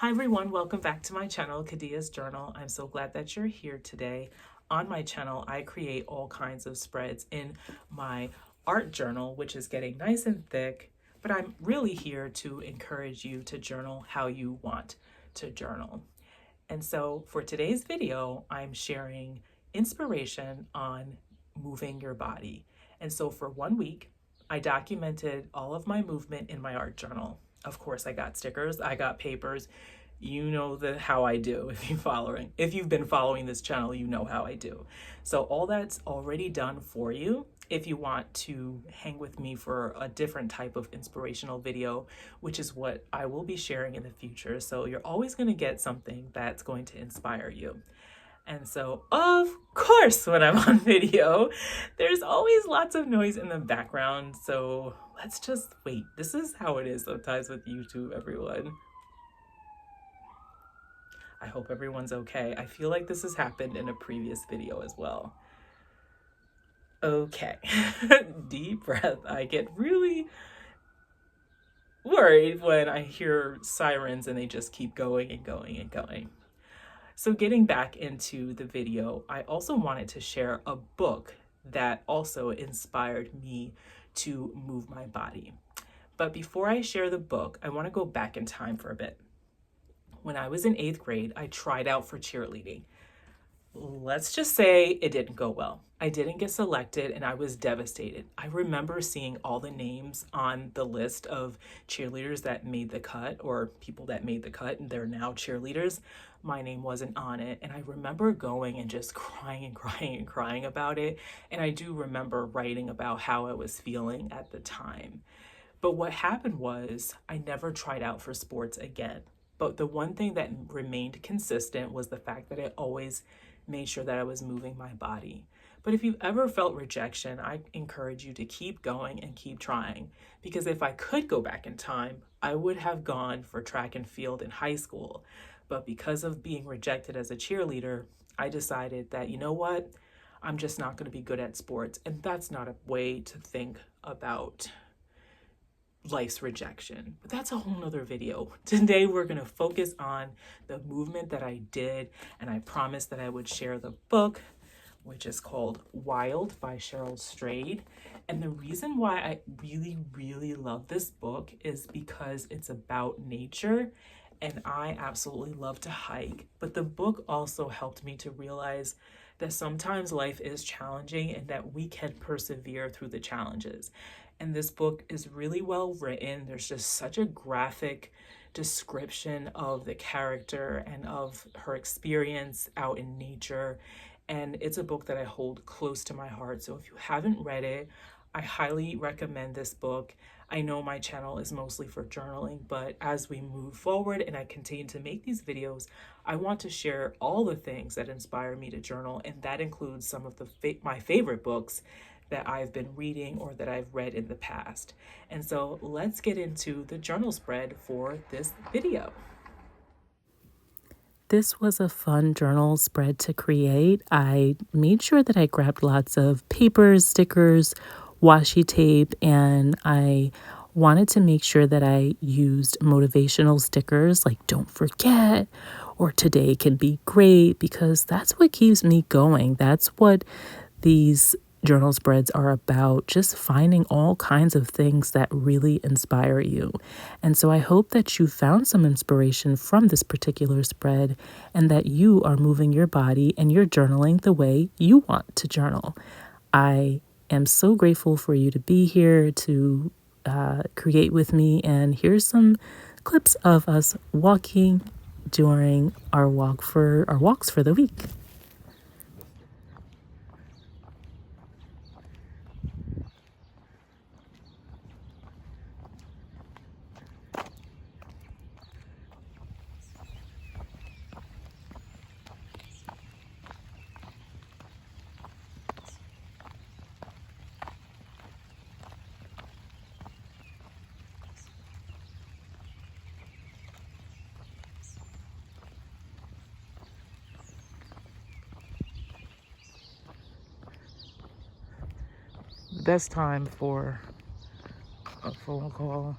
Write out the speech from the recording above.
Hi everyone, welcome back to my channel, Kadia's Journal. I'm so glad that you're here today. On my channel, I create all kinds of spreads in my art journal, which is getting nice and thick, but I'm really here to encourage you to journal how you want to journal. And so for today's video, I'm sharing inspiration on moving your body. And so for 1 week, I documented all of my movement in my art journal. Of course, I got stickers, I got papers. You know how I do. If you've been following this channel, you know how I do. So all that's already done for you. If you want to hang with me for a different type of inspirational video, which is what I will be sharing in the future. So you're always going to get something that's going to inspire you. And so, of course, when I'm on video, there's always lots of noise in the background. So let's just wait. This is how it is sometimes with YouTube, everyone. I hope everyone's okay. I feel like this has happened in a previous video as well. Okay, deep breath. I get really worried when I hear sirens and they just keep going and going and going. So getting back into the video, I also wanted to share a book that also inspired me to move my body. But before I share the book, I want to go back in time for a bit. When I was in 8th grade, I tried out for cheerleading. Let's just say it didn't go well. I didn't get selected and I was devastated. I remember seeing all the names on the list of cheerleaders that made the cut, or people that made the cut and they're now cheerleaders. My name wasn't on it. And I remember going and just crying and crying and crying about it. And I do remember writing about how I was feeling at the time. But what happened was I never tried out for sports again. But the one thing that remained consistent was the fact that I always made sure that I was moving my body. But if you've ever felt rejection, I encourage you to keep going and keep trying. Because if I could go back in time, I would have gone for track and field in high school. But because of being rejected as a cheerleader, I decided that, you know what? I'm just not going to be good at sports. And that's not a way to think about life's rejection, but that's a whole nother video. Today we're going to focus on the movement that I did, and I promised that I would share the book, which is called Wild by Cheryl Strayed. And the reason why I really love this book is because it's about nature, and I absolutely love to hike. But the book also helped me to realize that sometimes life is challenging and that we can persevere through the challenges. And this book is really well written. There's just such a graphic description of the character and of her experience out in nature. And it's a book that I hold close to my heart. So if you haven't read it, I highly recommend this book. I know my channel is mostly for journaling, but as we move forward and I continue to make these videos, I want to share all the things that inspire me to journal. And that includes some of my favorite books that I've been reading or that I've read in the past. And so let's get into the journal spread for this video. This was a fun journal spread to create. I made sure that I grabbed lots of papers, stickers, washi tape, and I wanted to make sure that I used motivational stickers like "Don't forget" or "Today can be great," because that's what keeps me going. That's what these journal spreads are about, just finding all kinds of things that really inspire you. And so I hope that you found some inspiration from this particular spread and that you are moving your body and you're journaling the way you want to journal. I am so grateful for you to be here to create with me. And here's some clips of us walking during our walks for the week. Best time for a phone call